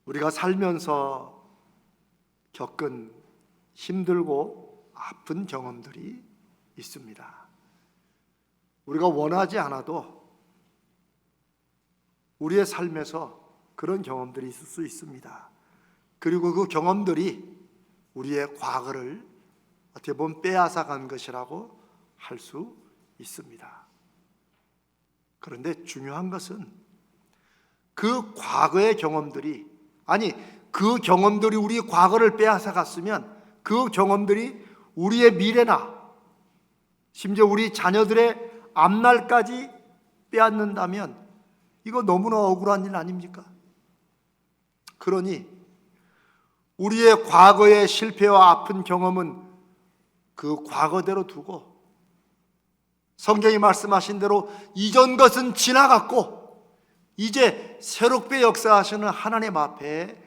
우리가 살면서 겪은 힘들고 아픈 경험들이 있습니다. 우리가 원하지 않아도 우리의 삶에서 그런 경험들이 있을 수 있습니다. 그리고 그 경험들이 우리의 과거를 어떻게 보면 빼앗아간 것이라고 할 수 있습니다. 그런데 중요한 것은 그 과거의 경험들이, 그 경험들이 우리 과거를 빼앗아갔으면 그 경험들이 우리의 미래나 심지어 우리 자녀들의 앞날까지 빼앗는다면 이거 너무나 억울한 일 아닙니까? 그러니 우리의 과거의 실패와 아픈 경험은 그 과거대로 두고 성경이 말씀하신 대로 이전 것은 지나갔고 이제 새롭게 역사하시는 하나님 앞에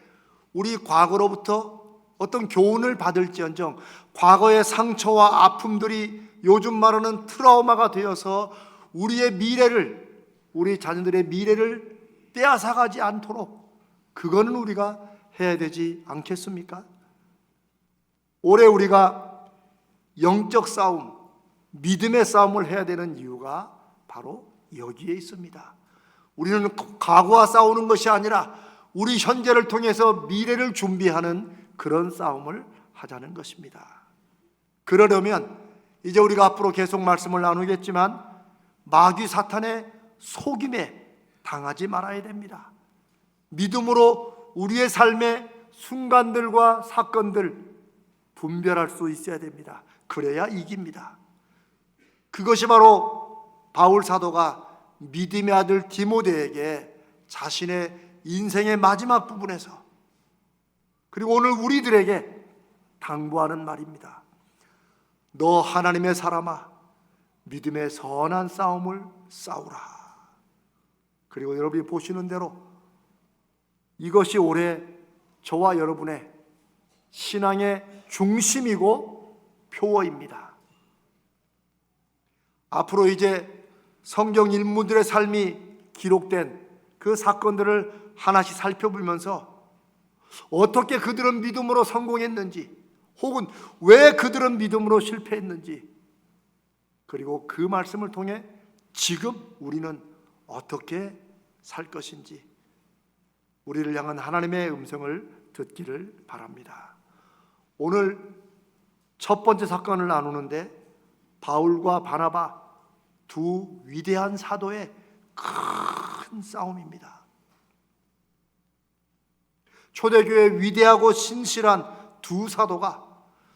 우리 과거로부터 어떤 교훈을 받을지언정 과거의 상처와 아픔들이 요즘 말하는 트라우마가 되어서 우리의 미래를, 우리 자녀들의 미래를 빼앗아가지 않도록 그거는 우리가 해야 되지 않겠습니까? 올해 우리가 영적 싸움, 믿음의 싸움을 해야 되는 이유가 바로 여기에 있습니다. 우리는 과거와 싸우는 것이 아니라 우리 현재를 통해서 미래를 준비하는 그런 싸움을 하자는 것입니다. 그러려면 이제 우리가 앞으로 계속 말씀을 나누겠지만 마귀 사탄의 속임에 당하지 말아야 됩니다. 믿음으로 우리의 삶의 순간들과 사건들 분별할 수 있어야 됩니다. 그래야 이깁니다. 그것이 바로 바울 사도가 믿음의 아들 디모데에게 자신의 인생의 마지막 부분에서 그리고 오늘 우리들에게 당부하는 말입니다. 너 하나님의 사람아, 믿음의 선한 싸움을 싸우라. 그리고 여러분이 보시는 대로 이것이 올해 저와 여러분의 신앙의 중심이고 표어입니다. 앞으로 이제 성경 인물들의 삶이 기록된 그 사건들을 하나씩 살펴보면서 어떻게 그들은 믿음으로 성공했는지 혹은 왜 그들은 믿음으로 실패했는지 그리고 그 말씀을 통해 지금 우리는 어떻게 살 것인지 우리를 향한 하나님의 음성을 듣기를 바랍니다. 오늘 첫 번째 사건을 나누는데 바울과 바나바 두 위대한 사도의 큰 싸움입니다. 초대교회의 위대하고 신실한 두 사도가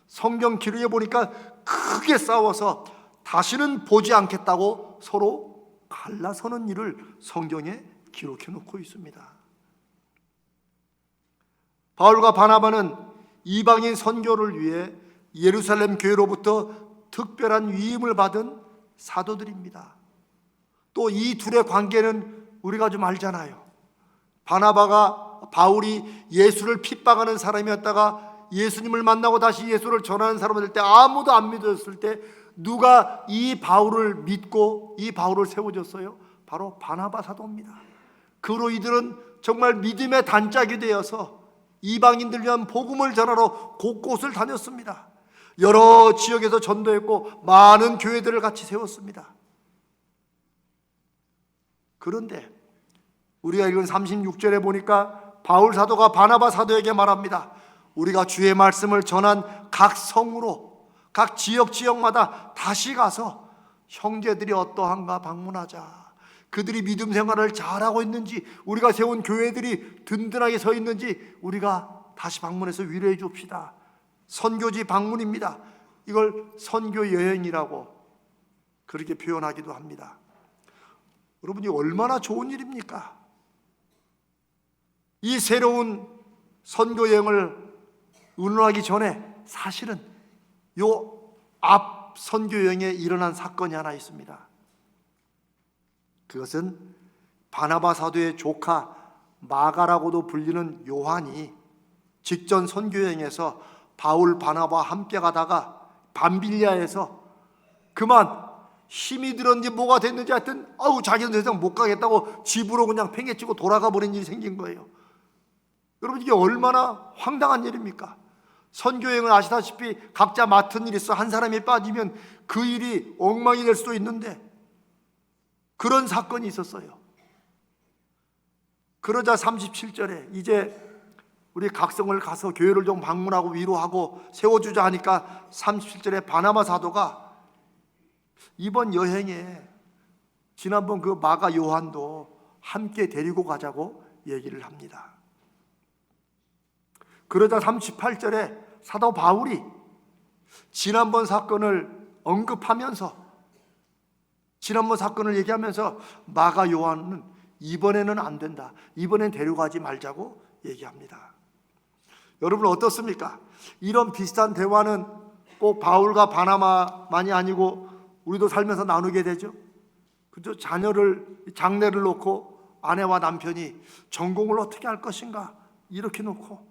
성경 기록에 보니까 크게 싸워서 다시는 보지 않겠다고 서로 갈라서는 일을 성경에 기록해 놓고 있습니다. 바울과 바나바는 이방인 선교를 위해 예루살렘 교회로부터 특별한 위임을 받은 사도들입니다. 또 이 둘의 관계는 우리가 좀 알잖아요. 바울이 예수를 핍박하는 사람이었다가 예수님을 만나고 다시 예수를 전하는 사람이 될 때 아무도 안 믿었을 때 누가 이 바울을 믿고 이 바울을 세워줬어요? 바로 바나바 사도입니다. 그로 이들은 정말 믿음의 단짝이 되어서 이방인들 위한 복음을 전하러 곳곳을 다녔습니다. 여러 지역에서 전도했고 많은 교회들을 같이 세웠습니다. 그런데 우리가 읽은 36절에 보니까 바울 사도가 바나바 사도에게 말합니다. 우리가 주의 말씀을 전한 각 성으로 각 지역마다 다시 가서 형제들이 어떠한가 방문하자. 그들이 믿음 생활을 잘하고 있는지 우리가 세운 교회들이 든든하게 서 있는지 우리가 다시 방문해서 위로해 줍시다. 선교지 방문입니다. 이걸 선교 여행이라고 그렇게 표현하기도 합니다. 여러분이 얼마나 좋은 일입니까? 이 새로운 선교 여행을 의논하기 전에 사실은 요 앞 선교 여행에 일어난 사건이 하나 있습니다. 그것은 바나바 사도의 조카 마가라고도 불리는 요한이 직전 선교 여행에서 바울 바나바와 함께 가다가 밤빌리아에서 그만 힘이 들었는지 뭐가 됐는지 하여튼 자기는 더 이상 못 가겠다고 집으로 그냥 팽개치고 돌아가 버린 일이 생긴 거예요. 여러분, 이게 얼마나 황당한 일입니까? 선교행을 아시다시피 각자 맡은 일이 있어. 한 사람이 빠지면 그 일이 엉망이 될 수도 있는데 그런 사건이 있었어요. 그러자 37절에 이제 우리 각성을 가서 교회를 좀 방문하고 위로하고 세워주자 하니까 37절에 바나바 사도가 이번 여행에 지난번 그 마가 요한도 함께 데리고 가자고 얘기를 합니다. 그러자 38절에 사도 바울이 지난번 사건을 언급하면서 지난번 사건을 얘기하면서 마가 요한은 이번에는 안 된다, 이번엔 데려가지 말자고 얘기합니다. 여러분 어떻습니까? 이런 비슷한 대화는 꼭 바울과 바나바만이 아니고 우리도 살면서 나누게 되죠. 그저 장례를 놓고 아내와 남편이 전공을 어떻게 할 것인가 이렇게 놓고,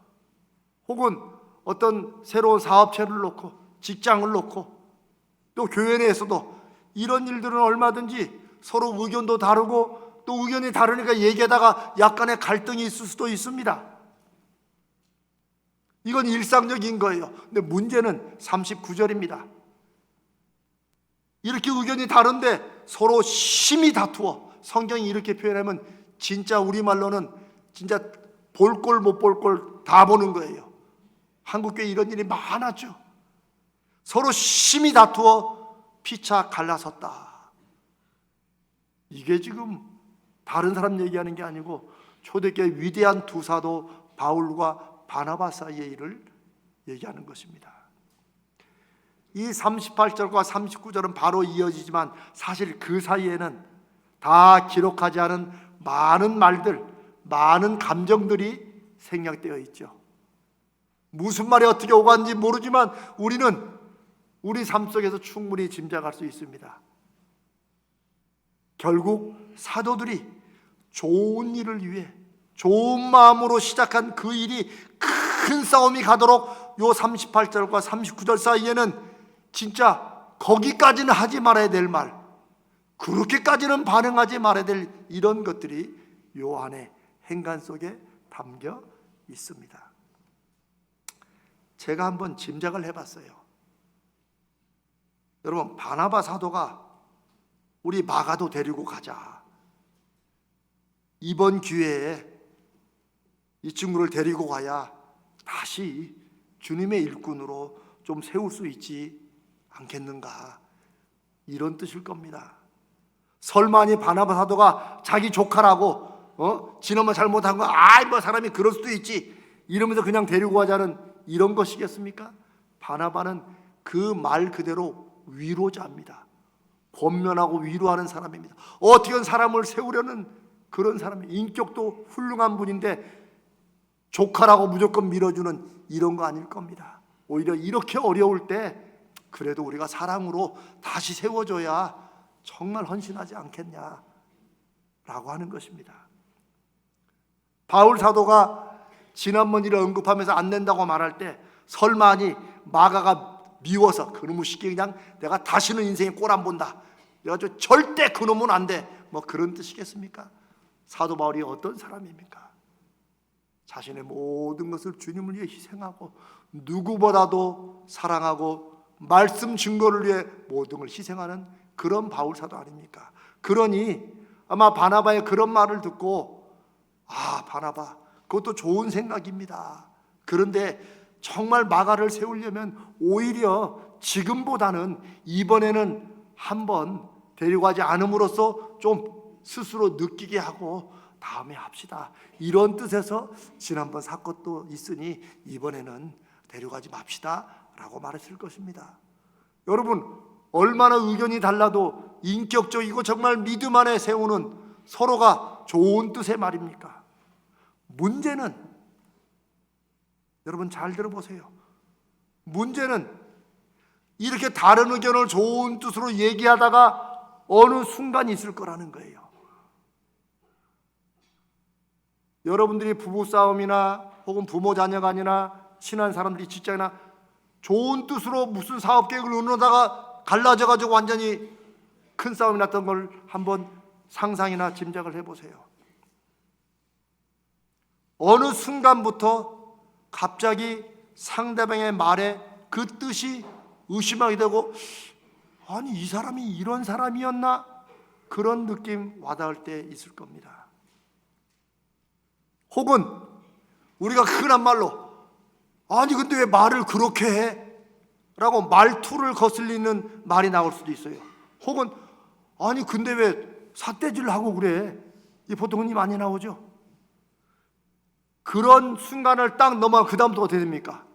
혹은 어떤 새로운 사업체를 놓고 직장을 놓고, 또 교회 내에서도 이런 일들은 얼마든지 서로 의견도 다르고 또 의견이 다르니까 얘기하다가 약간의 갈등이 있을 수도 있습니다. 이건 일상적인 거예요. 근데 문제는 39절입니다. 이렇게 의견이 다른데 서로 심히 다투어, 성경이 이렇게 표현하면 진짜 우리말로는 진짜 볼 꼴 못 볼 꼴 다 보는 거예요. 한국교회 이런 일이 많았죠. 서로 심히 다투어 피차 갈라섰다. 이게 지금 다른 사람 얘기하는 게 아니고 초대교회 위대한 두 사도 바울과 바나바 사이의 일을 얘기하는 것입니다. 이 38절과 39절은 바로 이어지지만 사실 그 사이에는 다 기록하지 않은 많은 말들, 많은 감정들이 생략되어 있죠. 무슨 말이 어떻게 오갔는지 모르지만 우리는 우리 삶 속에서 충분히 짐작할 수 있습니다. 결국 사도들이 좋은 일을 위해 좋은 마음으로 시작한 그 일이 큰 싸움이 가도록 요 38절과 39절 사이에는 진짜 거기까지는 하지 말아야 될 말, 그렇게까지는 반응하지 말아야 될 이런 것들이 요 안에 행간 속에 담겨 있습니다. 제가 한번 짐작을 해봤어요. 여러분, 바나바 사도가 우리 마가도 데리고 가자, 이번 기회에 이 친구를 데리고 가야 다시 주님의 일꾼으로 좀 세울 수 있지 않겠는가, 이런 뜻일 겁니다. 설마니 바나바 사도가 자기 조카라고 지난번 잘못한 거 뭐 사람이 그럴 수도 있지 이러면서 그냥 데리고 가자는 이런 것이겠습니까? 바나바는 그 말 그대로 위로자입니다. 권면하고 위로하는 사람입니다. 어떻게 사람을 세우려는 그런 사람이, 인격도 훌륭한 분인데 조카라고 무조건 밀어주는 이런 거 아닐 겁니다. 오히려 이렇게 어려울 때 그래도 우리가 사랑으로 다시 세워줘야 정말 헌신하지 않겠냐라고 하는 것입니다. 바울 사도가 지난번 일을 언급하면서 안 된다고 말할 때 설마니 마가가 미워서 그놈의 시끼 그냥 내가 다시는 인생에 꼴 안 본다, 그래가지고 절대 그놈은 안 돼, 뭐 그런 뜻이겠습니까? 사도 바울이 어떤 사람입니까? 자신의 모든 것을 주님을 위해 희생하고 누구보다도 사랑하고 말씀 증거를 위해 모든 걸 희생하는 그런 바울 사도 아닙니까? 그러니 아마 바나바의 그런 말을 듣고 바나바 그것도 좋은 생각입니다. 그런데 정말 마가를 세우려면 오히려 지금보다는 이번에는 한번 데려가지 않음으로써 좀 스스로 느끼게 하고 다음에 합시다, 이런 뜻에서 지난번 사건도 있으니 이번에는 데려가지 맙시다 라고 말했을 것입니다. 여러분, 얼마나 의견이 달라도 인격적이고 정말 믿음 안에 세우는 서로가 좋은 뜻의 말입니까? 문제는, 여러분 잘 들어보세요, 문제는 이렇게 다른 의견을 좋은 뜻으로 얘기하다가 어느 순간 있을 거라는 거예요. 여러분들이 부부싸움이나 혹은 부모 자녀간이나 친한 사람들이 직장이나 좋은 뜻으로 무슨 사업 계획을 의논하다가 갈라져가지고 완전히 큰 싸움이 났던 걸 한번 상상이나 짐작을 해보세요. 어느 순간부터 갑자기 상대방의 말에 그 뜻이 의심하게 되고, 아니 이 사람이 이런 사람이었나? 그런 느낌 와닿을 때 있을 겁니다. 혹은 우리가 흔한 말로 아니 근데 왜 말을 그렇게 해? 라고 말투를 거슬리는 말이 나올 수도 있어요. 혹은 아니 근데 왜 삿대질을 하고 그래? 이 보통은 많이 나오죠. 그런 순간을 딱 넘어가 그 다음부터 어떻게 됩니까?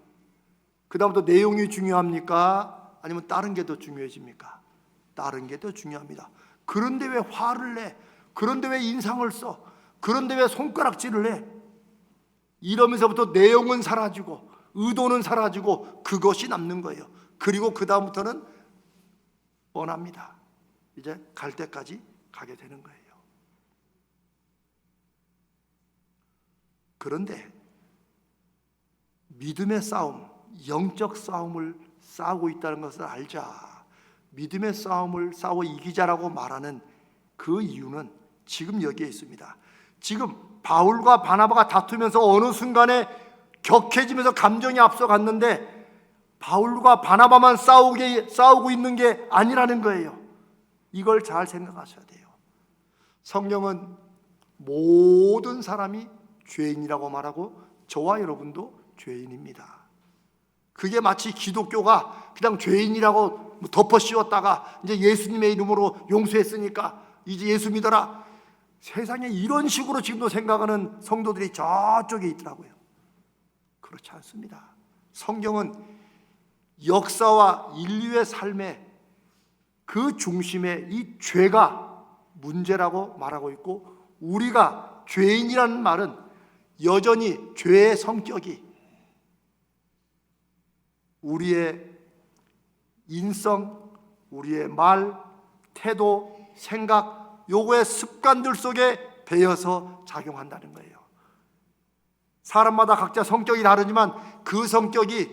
그 다음부터 내용이 중요합니까? 아니면 다른 게 더 중요해집니까? 다른 게 더 중요합니다. 그런데 왜 화를 내? 그런데 왜 인상을 써? 그런데 왜 손가락질을 해? 이러면서부터 내용은 사라지고 의도는 사라지고 그것이 남는 거예요. 그리고 그 다음부터는 뻔합니다. 이제 갈 때까지 가게 되는 거예요. 그런데 믿음의 싸움, 영적 싸움을 싸우고 있다는 것을 알자. 믿음의 싸움을 싸워 이기자라고 말하는 그 이유는 지금 여기에 있습니다. 지금 바울과 바나바가 다투면서 어느 순간에 격해지면서 감정이 앞서갔는데 바울과 바나바만 싸우고 있는 게 아니라는 거예요. 이걸 잘 생각하셔야 돼요. 성경은 모든 사람이 죄인이라고 말하고 저와 여러분도 죄인입니다. 그게 마치 기독교가 그냥 죄인이라고 덮어 씌웠다가 이제 예수님의 이름으로 용서했으니까 이제 예수 믿어라. 세상에 이런 식으로 지금도 생각하는 성도들이 저쪽에 있더라고요. 그렇지 않습니다. 성경은 역사와 인류의 삶의 그 중심에 이 죄가 문제라고 말하고 있고, 우리가 죄인이라는 말은 여전히 죄의 성격이 우리의 인성, 우리의 말, 태도, 생각, 요거의 습관들 속에 배어서 작용한다는 거예요. 사람마다 각자 성격이 다르지만 그 성격이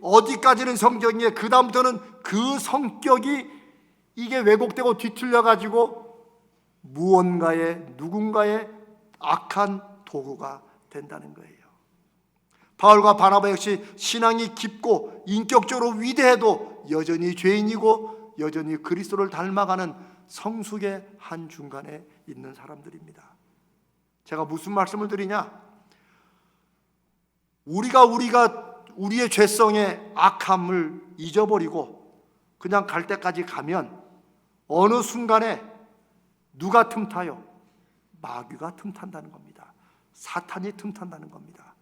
어디까지는 성격인데 그 다음부터는 그 성격이 이게 왜곡되고 뒤틀려가지고 누군가의 악한 도구가 된다는 거예요. 바울과 바나바 역시 신앙이 깊고 인격적으로 위대해도 여전히 죄인이고 여전히 그리스도를 닮아가는 성숙의 한 중간에 있는 사람들입니다. 제가 무슨 말씀을 드리냐? 우리가 우리의 죄성의 악함을 잊어버리고 그냥 갈 때까지 가면 어느 순간에 누가 틈타요? 마귀가 틈탄다는 겁니다. 사탄이 틈탄다는 겁니다.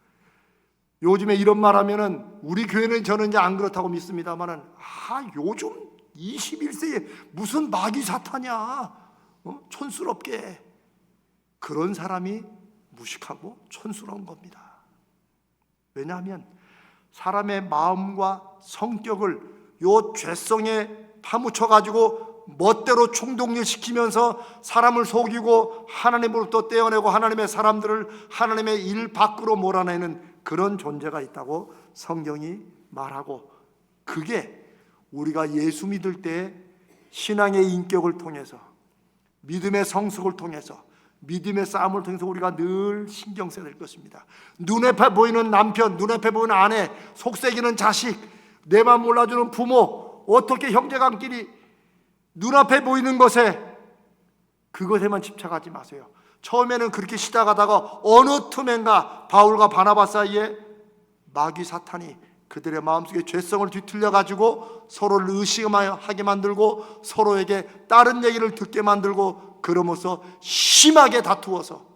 요즘에 이런 말 하면은 우리 교회는 저는 이제 안 그렇다고 믿습니다만은 요즘 21세기에 무슨 마귀 사탄이야? 촌스럽게. 그런 사람이 무식하고 촌스러운 겁니다. 왜냐하면 사람의 마음과 성격을 요 죄성에 파묻혀 가지고 멋대로 충동시키면서 사람을 속이고 하나님으로부터 떼어내고 하나님의 사람들을 하나님의 일 밖으로 몰아내는 그런 존재가 있다고 성경이 말하고, 그게 우리가 예수 믿을 때 신앙의 인격을 통해서 믿음의 성숙을 통해서 믿음의 싸움을 통해서 우리가 늘 신경 써야 될 것입니다. 눈앞에 보이는 남편, 눈앞에 보이는 아내, 속삭이는 자식, 내 맘 몰라주는 부모, 어떻게 형제간끼리 눈앞에 보이는 그것에만 집착하지 마세요. 처음에는 그렇게 시작하다가 어느 틈엔가 바울과 바나바 사이에 마귀 사탄이 그들의 마음속에 죄성을 뒤틀려가지고 서로를 의심하게 만들고 서로에게 다른 얘기를 듣게 만들고, 그러면서 심하게 다투어서,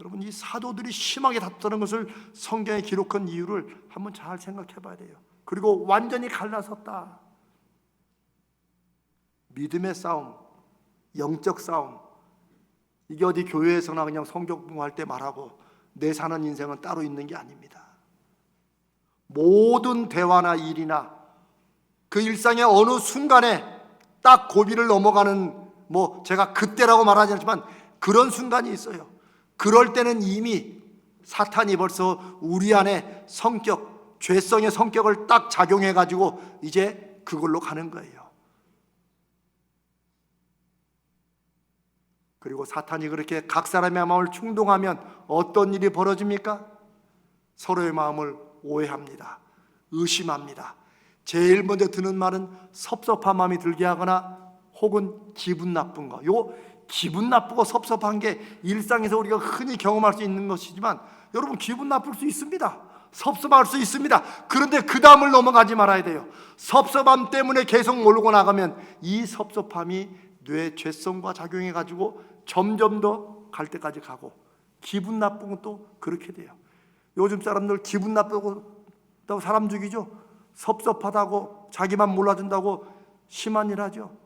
여러분 이 사도들이 심하게 다투는 것을 성경에 기록한 이유를 한번 잘 생각해 봐야 돼요. 그리고 완전히 갈라섰다. 믿음의 싸움, 영적 싸움, 이게 어디 교회에서나 그냥 성경 공부할 때 말하고 내 사는 인생은 따로 있는 게 아닙니다. 모든 대화나 일이나 그 일상의 어느 순간에 딱 고비를 넘어가는, 제가 그때라고 말하지 않지만 그런 순간이 있어요. 그럴 때는 이미 사탄이 벌써 우리 안에 성격, 죄성의 성격을 딱 작용해 가지고 이제 그걸로 가는 거예요. 그리고 사탄이 그렇게 각 사람의 마음을 충동하면 어떤 일이 벌어집니까? 서로의 마음을 오해합니다. 의심합니다. 제일 먼저 드는 말은 섭섭한 마음이 들게 하거나 혹은 기분 나쁜 거. 요 기분 나쁘고 섭섭한 게 일상에서 우리가 흔히 경험할 수 있는 것이지만 여러분, 기분 나쁠 수 있습니다. 섭섭할 수 있습니다. 그런데 그 다음을 넘어가지 말아야 돼요. 섭섭함 때문에 계속 몰고 나가면 이 섭섭함이 뇌 죄성과 작용해 가지고 점점 더 갈 때까지 가고, 기분 나쁜 것도 그렇게 돼요. 요즘 사람들 기분 나쁘고 사람 죽이죠. 섭섭하다고 자기만 몰라준다고 심한 일 하죠.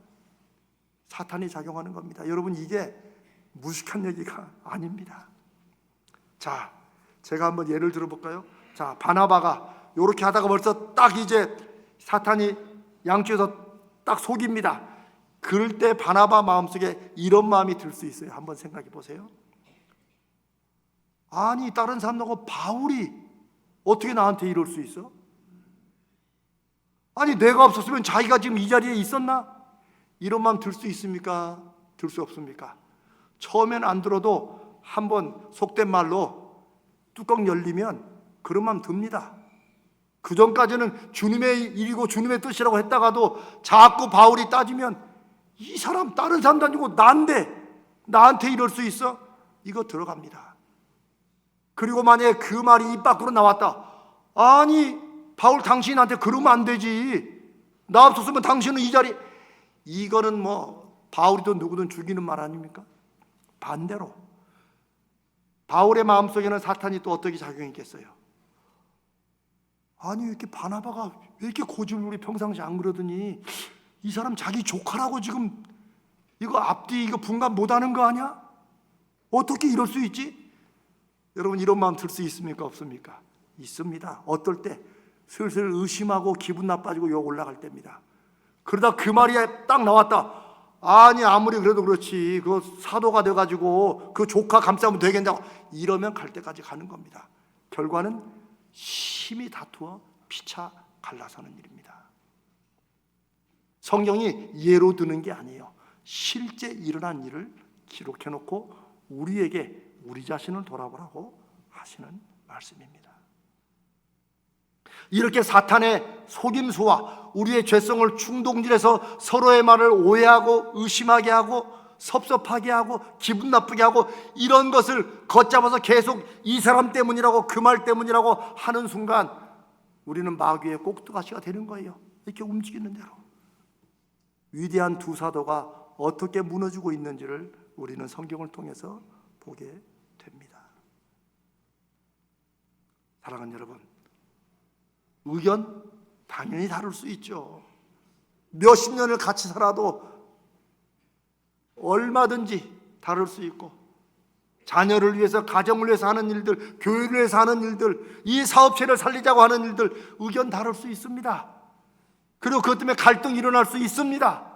사탄이 작용하는 겁니다. 여러분, 이게 무식한 얘기가 아닙니다. 자, 제가 한번 예를 들어볼까요? 자, 바나바가 이렇게 하다가 벌써 딱 이제 사탄이 양쪽에서 딱 속입니다. 그럴 때 바나바 마음속에 이런 마음이 들 수 있어요. 한번 생각해 보세요. 아니, 다른 사람하고 바울이 어떻게 나한테 이럴 수 있어? 아니, 내가 없었으면 자기가 지금 이 자리에 있었나? 이런 마음 들 수 있습니까? 들 수 없습니까? 처음엔 안 들어도 한번 속된 말로 뚜껑 열리면 그런 마음 듭니다. 그 전까지는 주님의 일이고 주님의 뜻이라고 했다가도 자꾸 바울이 따지면 이 사람 다른 사람도 아니고 나한테 이럴 수 있어? 이거 들어갑니다. 그리고 만약에 그 말이 입 밖으로 나왔다. 아니, 바울 당신이 나한테 그러면 안 되지. 나 없었으면 당신은 이 자리. 이거는 뭐 바울이든 누구든 죽이는 말 아닙니까? 반대로 바울의 마음속에는 사탄이 또 어떻게 작용했겠어요? 아니, 이렇게 바나바가 왜 이렇게 고집을 우리 평상시 안 그러더니 이 사람 자기 조카라고 지금 이거 앞뒤 이거 분간 못하는 거 아니야? 어떻게 이럴 수 있지? 여러분, 이런 마음 들 수 있습니까? 없습니까? 있습니다. 어떨 때 슬슬 의심하고 기분 나빠지고 욕 올라갈 때입니다. 그러다 그 말이 딱 나왔다. 아니, 아무리 그래도 그렇지, 그 사도가 돼가지고 그 조카 감싸면 되겠냐고 이러면 갈 때까지 가는 겁니다. 결과는 심히 다투어 피차 갈라서는 일입니다. 성경이 예로 드는 게 아니에요. 실제 일어난 일을 기록해놓고 우리에게 우리 자신을 돌아보라고 하시는 말씀입니다. 이렇게 사탄의 속임수와 우리의 죄성을 충동질해서 서로의 말을 오해하고 의심하게 하고 섭섭하게 하고 기분 나쁘게 하고 이런 것을 걷잡아서 계속 이 사람 때문이라고 그 말 때문이라고 하는 순간 우리는 마귀의 꼭두가시가 되는 거예요. 이렇게 움직이는 대로. 위대한 두 사도가 어떻게 무너지고 있는지를 우리는 성경을 통해서 보게 됩니다. 사랑하는 여러분, 의견 당연히 다를 수 있죠. 몇십 년을 같이 살아도 얼마든지 다를 수 있고, 자녀를 위해서, 가정을 위해서 하는 일들, 교회를 위해서 하는 일들, 이 사업체를 살리자고 하는 일들, 의견 다를 수 있습니다. 그리고 그것 때문에 갈등이 일어날 수 있습니다.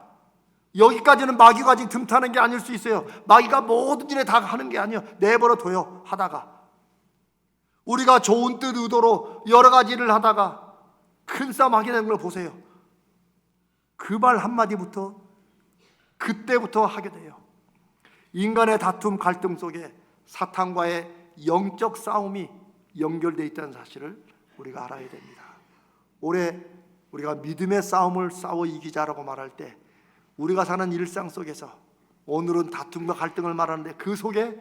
여기까지는 마귀가 아직 틈타는 게 아닐 수 있어요. 마귀가 모든 일에 다 하는 게 아니에요. 내버려 둬요. 하다가 우리가 좋은 뜻 의도로 여러 가지 일을 하다가 큰 싸움 하게 되는 걸 보세요. 그 말 한마디부터 그때부터 하게 돼요. 인간의 다툼, 갈등 속에 사탄과의 영적 싸움이 연결되어 있다는 사실을 우리가 알아야 됩니다. 올해 우리가 믿음의 싸움을 싸워 이기자라고 말할 때 우리가 사는 일상 속에서 오늘은 다툼과 갈등을 말하는데 그 속에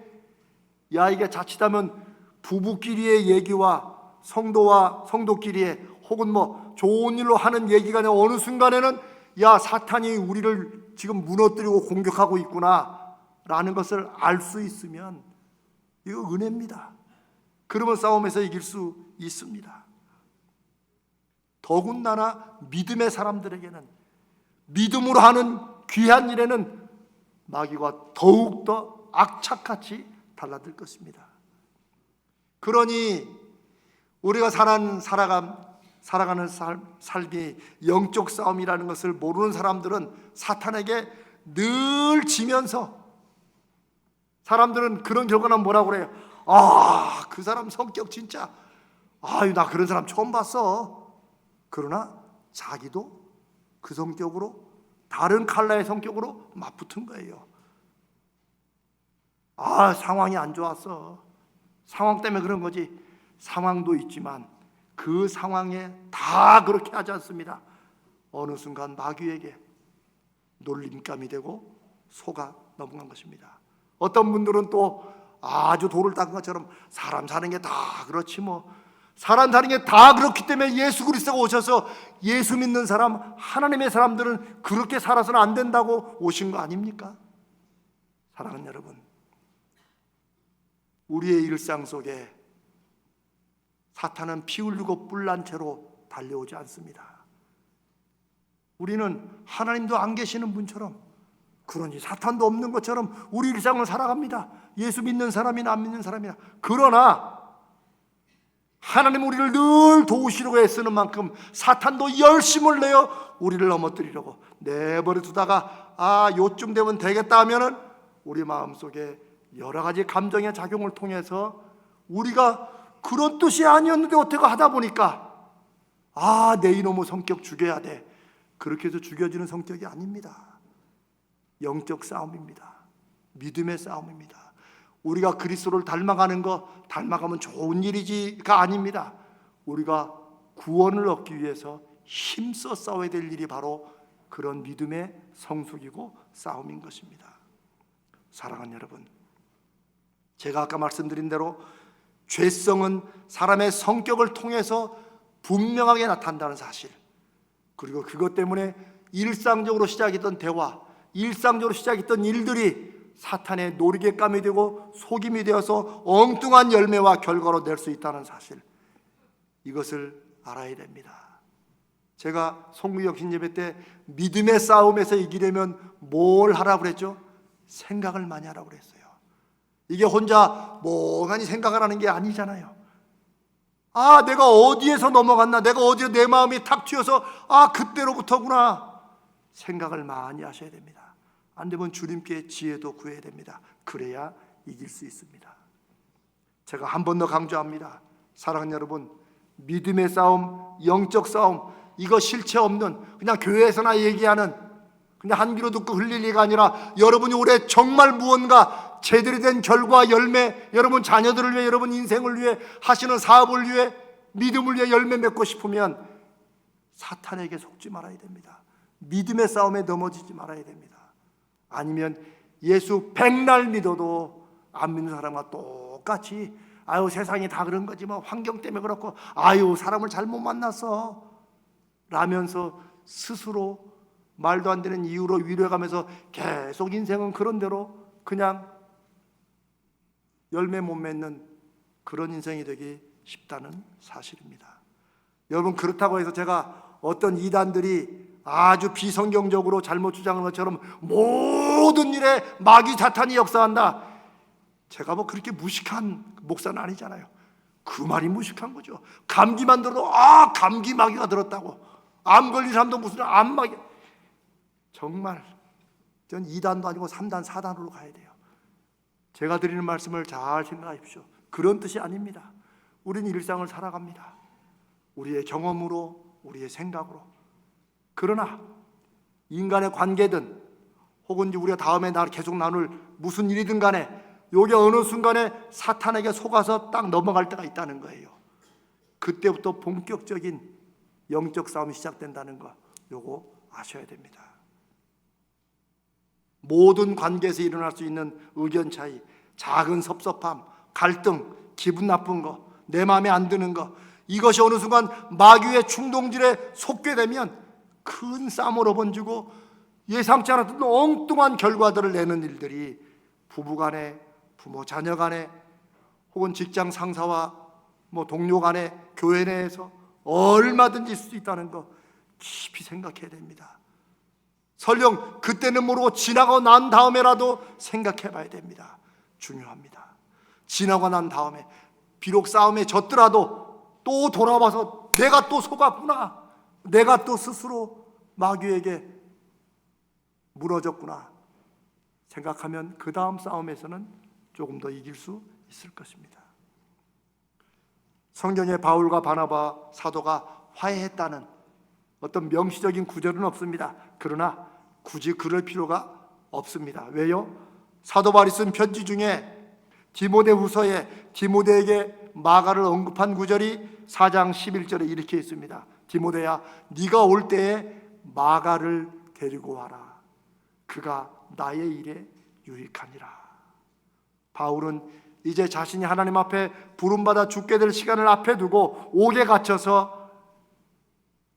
야, 이게 자칫하면 부부끼리의 얘기와 성도와 성도끼리의 혹은 뭐 좋은 일로 하는 얘기가 아니라 어느 순간에는 야, 사탄이 우리를 지금 무너뜨리고 공격하고 있구나 라는 것을 알 수 있으면 이거 은혜입니다. 그러면 싸움에서 이길 수 있습니다. 더군다나 믿음의 사람들에게는, 믿음으로 하는 귀한 일에는 마귀가 더욱더 악착같이 달라들 것입니다. 그러니 우리가 살아가는 삶이 영적 싸움이라는 것을 모르는 사람들은 사탄에게 늘 지면서, 사람들은 그런 결과는 뭐라고 그래요? 아, 그 사람 성격 진짜, 아유, 나 그런 사람 처음 봤어. 그러나 자기도 그 성격으로, 다른 컬러의 성격으로 맞붙은 거예요. 상황이 안 좋았어. 상황 때문에 그런 거지. 상황도 있지만 그 상황에 다 그렇게 하지 않습니다. 어느 순간 마귀에게 놀림감이 되고 속아 넘어간 것입니다. 어떤 분들은 또 아주 돌을 닦은 것처럼 사람 사는 게 다 그렇지 뭐, 사람 사는 게 다 그렇기 때문에 예수 그리스도가 오셔서 예수 믿는 사람, 하나님의 사람들은 그렇게 살아서는 안 된다고 오신 거 아닙니까? 사랑하는 여러분, 우리의 일상 속에 사탄은 피 흘리고 뿔난 채로 달려오지 않습니다. 우리는 하나님도 안 계시는 분처럼, 그러니 사탄도 없는 것처럼 우리 일상을 살아갑니다. 예수 믿는 사람이나 안 믿는 사람이나. 그러나 하나님 우리를 늘 도우시려고 애쓰는 만큼 사탄도 열심을 내어 우리를 넘어뜨리려고 내버려 두다가 요쯤 되면 되겠다 하면은 우리 마음속에 여러 가지 감정의 작용을 통해서 우리가 그런 뜻이 아니었는데 어떻게 하다 보니까 내 이놈의 성격 죽여야 돼, 그렇게 해서 죽여지는 성격이 아닙니다. 영적 싸움입니다. 믿음의 싸움입니다. 우리가 그리스도를 닮아가는 거, 닮아가면 좋은 일이지가 아닙니다. 우리가 구원을 얻기 위해서 힘써 싸워야 될 일이 바로 그런 믿음의 성숙이고 싸움인 것입니다. 사랑하는 여러분, 제가 아까 말씀드린 대로 죄성은 사람의 성격을 통해서 분명하게 나타난다는 사실, 그리고 그것 때문에 일상적으로 시작했던 대화, 일상적으로 시작했던 일들이 사탄의 놀이개감이 되고 속임이 되어서 엉뚱한 열매와 결과로 낼 수 있다는 사실, 이것을 알아야 됩니다. 제가 송구역 예배 때 믿음의 싸움에서 이기려면 뭘 하라고 그랬죠? 생각을 많이 하라고 그랬어요. 이게 혼자 멍하니 생각을 하는 게 아니잖아요. 내가 어디에서 넘어갔나, 내가 어디에 내 마음이 탁 튀어서 그때로부터구나. 생각을 많이 하셔야 됩니다. 안 되면 주님께 지혜도 구해야 됩니다. 그래야 이길 수 있습니다. 제가 한 번 더 강조합니다. 사랑하는 여러분, 믿음의 싸움, 영적 싸움, 이거 실체 없는, 그냥 교회에서나 얘기하는, 그냥 한 귀로 듣고 흘릴 얘기가 아니라 여러분이 올해 정말 무언가 제대로 된 결과, 열매, 여러분 자녀들을 위해, 여러분 인생을 위해 하시는 사업을 위해, 믿음을 위해 열매 맺고 싶으면 사탄에게 속지 말아야 됩니다. 믿음의 싸움에 넘어지지 말아야 됩니다. 아니면 예수 백날 믿어도 안 믿는 사람과 똑같이 세상이 다 그런 거지 뭐, 환경 때문에 그렇고, 사람을 잘못 만났어 라면서 스스로 말도 안 되는 이유로 위로해가면서 계속 인생은 그런 대로 그냥 열매 못 맺는 그런 인생이 되기 쉽다는 사실입니다. 여러분, 그렇다고 해서 제가 어떤 이단들이 아주 비성경적으로 잘못 주장하는 것처럼 모든 일에 마귀 사탄이 역사한다, 제가 뭐 그렇게 무식한 목사는 아니잖아요. 그 말이 무식한 거죠. 감기만 들어도 감기 마귀가 들었다고, 암 걸린 사람도 무슨 암 마귀, 정말 전 2단도 아니고 3단 4단으로 가야 돼요. 제가 드리는 말씀을 잘 생각하십시오. 그런 뜻이 아닙니다. 우리는 일상을 살아갑니다. 우리의 경험으로, 우리의 생각으로. 그러나 인간의 관계든 혹은 우리가 다음에 계속 나눌 무슨 일이든 간에 요게 어느 순간에 사탄에게 속아서 딱 넘어갈 때가 있다는 거예요. 그때부터 본격적인 영적 싸움이 시작된다는 거, 요거 아셔야 됩니다. 모든 관계에서 일어날 수 있는 의견 차이, 작은 섭섭함, 갈등, 기분 나쁜 거, 내 마음에 안 드는 거, 이것이 어느 순간 마귀의 충동질에 속게 되면 큰 싸움으로 번지고 예상치 않았던 엉뚱한 결과들을 내는 일들이 부부간에, 부모 자녀간에, 혹은 직장 상사와 동료 간에, 교회 내에서 얼마든지 있을 수 있다는 거 깊이 생각해야 됩니다. 설령 그때는 모르고 지나고 난 다음에라도 생각해 봐야 됩니다. 중요합니다. 지나고 난 다음에 비록 싸움에 졌더라도 또 돌아와서 내가 또 속았구나, 내가 또 스스로 마귀에게 무너졌구나 생각하면 그 다음 싸움에서는 조금 더 이길 수 있을 것입니다. 성경에 바울과 바나바 사도가 화해했다는 어떤 명시적인 구절은 없습니다. 그러나 굳이 그럴 필요가 없습니다. 왜요? 사도 바울이 쓴 편지 중에 디모데후서에 디모데에게 마가를 언급한 구절이 4장 11절에 이렇게 있습니다. 디모데야, 네가 올 때에 마가를 데리고 와라. 그가 나의 일에 유익하니라. 바울은 이제 자신이 하나님 앞에 부름받아 죽게 될 시간을 앞에 두고 옥에 갇혀서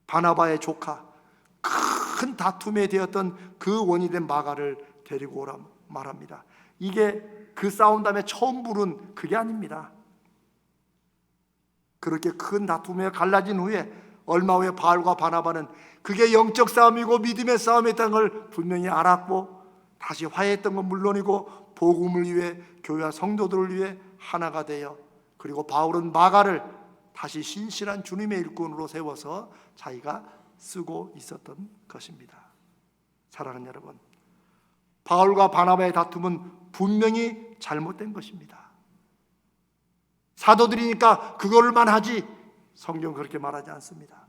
바나바의 조카, 큰 다툼에 되었던 그 원이 된 마가를 데리고 오라 말합니다. 이게 그 싸움 다음에 처음 부른 그게 아닙니다. 그렇게 큰 다툼에 갈라진 후에 얼마 후에 바울과 바나바는 그게 영적 싸움이고 믿음의 싸움이었다는 걸 분명히 알았고, 다시 화해했던 건 물론이고 복음을 위해 교회와 성도들을 위해 하나가 되어, 그리고 바울은 마가를 다시 신실한 주님의 일꾼으로 세워서 자기가 쓰고 있었던 것입니다. 사랑하는 여러분, 바울과 바나바의 다툼은 분명히 잘못된 것입니다. 사도들이니까 그걸만 하지, 성경은 그렇게 말하지 않습니다.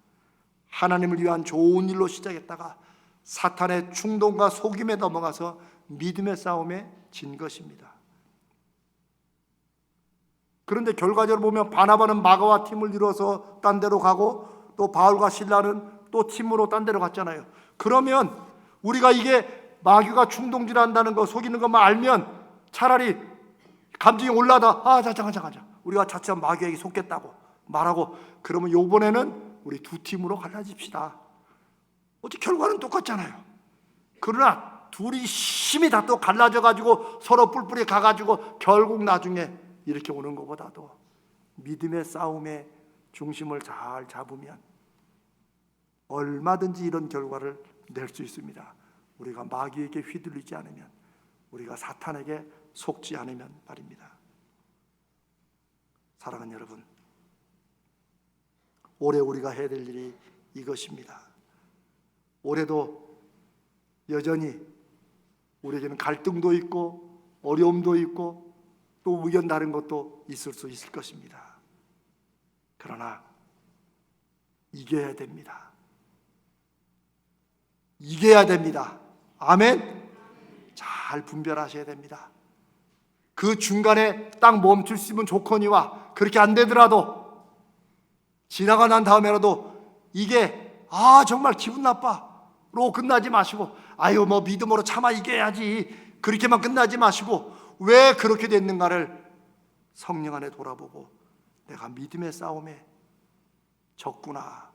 하나님을 위한 좋은 일로 시작했다가 사탄의 충동과 속임에 넘어가서 믿음의 싸움에 진 것입니다. 그런데 결과적으로 보면 바나바는 마가와 팀을 이뤄서 딴 데로 가고, 또 바울과 실라는 또 팀으로 딴 데로 갔잖아요. 그러면 우리가 이게 마귀가 충동질한다는 거, 속이는 것만 알면 차라리 감정이 올라다, 잠깐 우리가 자칫 마귀에게 속겠다고 말하고, 그러면 요번에는 우리 두 팀으로 갈라집시다. 어차피 결과는 똑같잖아요. 그러나 둘이 힘이 다 또 갈라져 가지고 서로 뿔뿔이 가가지고 결국 나중에 이렇게 오는 것보다도 믿음의 싸움의 중심을 잘 잡으면 얼마든지 이런 결과를 낼 수 있습니다. 우리가 마귀에게 휘둘리지 않으면, 우리가 사탄에게 속지 않으면 말입니다. 사랑하는 여러분, 올해 우리가 해야 될 일이 이것입니다. 올해도 여전히 우리에게는 갈등도 있고 어려움도 있고 또 의견 다른 것도 있을 수 있을 것입니다. 그러나 이겨야 됩니다. 이겨야 됩니다. 아멘. 잘 분별하셔야 됩니다. 그 중간에 딱 멈출 수 있으면 좋거니와, 그렇게 안 되더라도 지나가 난 다음에라도 이게 정말 기분 나빠로 끝나지 마시고, 뭐 믿음으로 참아 이겨야지, 그렇게만 끝나지 마시고, 왜 그렇게 됐는가를 성령 안에 돌아보고, 내가 믿음의 싸움에 졌구나.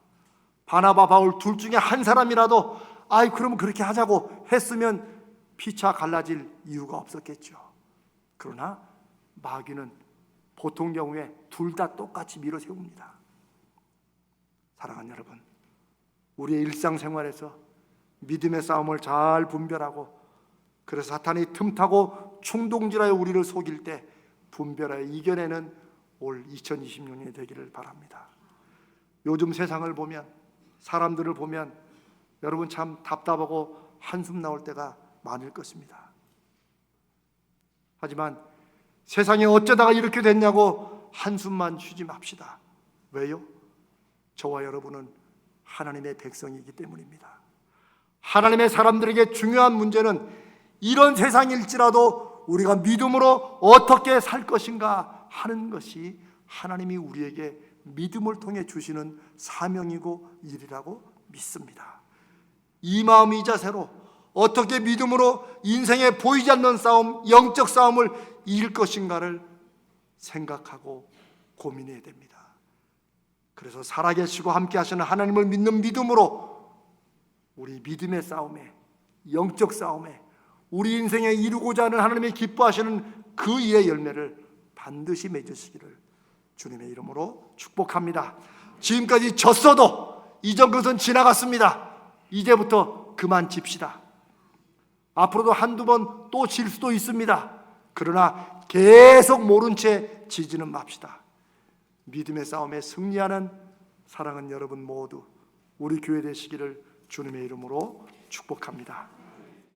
바나바 바울 둘 중에 한 사람이라도 그러면 그렇게 하자고 했으면 피차 갈라질 이유가 없었겠죠. 그러나 마귀는 보통 경우에 둘 다 똑같이 밀어세웁니다. 사랑하는 여러분, 우리의 일상생활에서 믿음의 싸움을 잘 분별하고, 그래서 사탄이 틈타고 충동질하여 우리를 속일 때 분별하여 이겨내는 올 2026년이 되기를 바랍니다. 요즘 세상을 보면, 사람들을 보면 여러분 참 답답하고 한숨 나올 때가 많을 것입니다. 하지만 세상이 어쩌다가 이렇게 됐냐고 한숨만 쉬지 맙시다. 왜요? 저와 여러분은 하나님의 백성이기 때문입니다. 하나님의 사람들에게 중요한 문제는 이런 세상일지라도 우리가 믿음으로 어떻게 살 것인가 하는 것이 하나님이 우리에게 믿음을 통해 주시는 사명이고 일이라고 믿습니다. 이 마음 이 자세로 어떻게 믿음으로 인생에 보이지 않는 싸움, 영적 싸움을 이길 것인가를 생각하고 고민해야 됩니다. 그래서 살아계시고 함께 하시는 하나님을 믿는 믿음으로 우리 믿음의 싸움에, 영적 싸움에, 우리 인생에 이루고자 하는 하나님의 기뻐하시는 그 일의 열매를 반드시 맺으시기를 주님의 이름으로 축복합니다. 지금까지 졌어도 이전 것은 지나갔습니다. 이제부터 그만 집시다. 앞으로도 한두 번 또 질 수도 있습니다. 그러나 계속 모른 채 지지는 맙시다. 믿음의 싸움에 승리하는 사랑하는 여러분 모두 우리 교회 되시기를 주님의 이름으로 축복합니다.